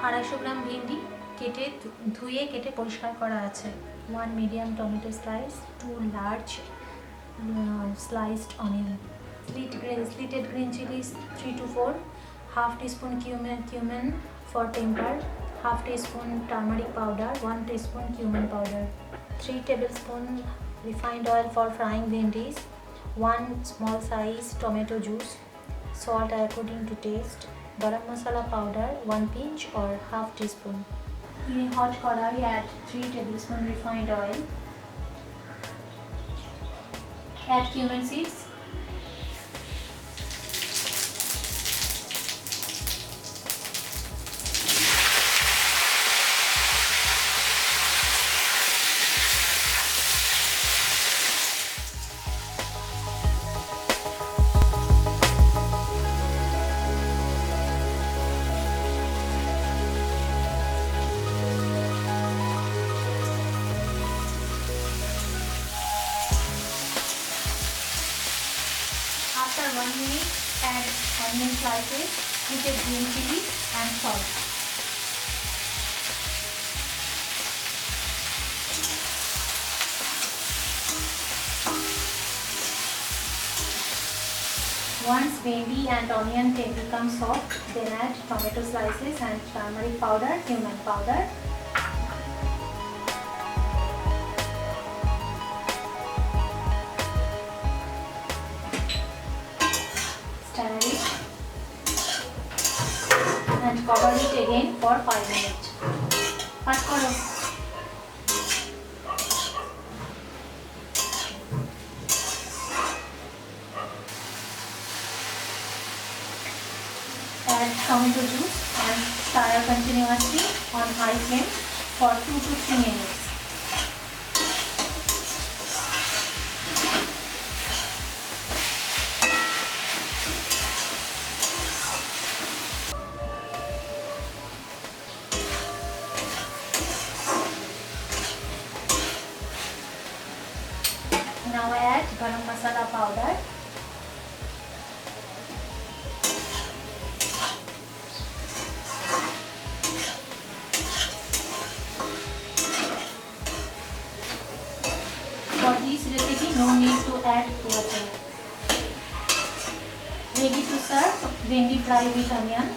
250 গ্রাম ভেন্ডি কেটে ধুয়ে কেটে পরিষ্কার করা আছে। 1 medium tomato slice, 2 large sliced onion, slitted green chilies 3 to 4, half teaspoon cumin for temper, half teaspoon turmeric powder, 1 teaspoon cumin powder, 3 tablespoons refined oil for frying bhindis, 1 small size tomato juice, salt according to taste, garam masala powder 1 pinch or half teaspoon. In a hot kadai, add 3 tablespoons refined oil, add cumin seeds, after 1 minute, add onion slices, slitted green chili and salt. Once bhindi and onion become soft, then add tomato slices and turmeric powder, cumin powder. Stir it and cover it again for 5 minutes. Cut karo. Add tomato juice and stir continuously on high flame for 2 to 3 minutes. Now I add garam masala powder, for this recipe no need to add water. Ready to serve, bhindi fry with onion.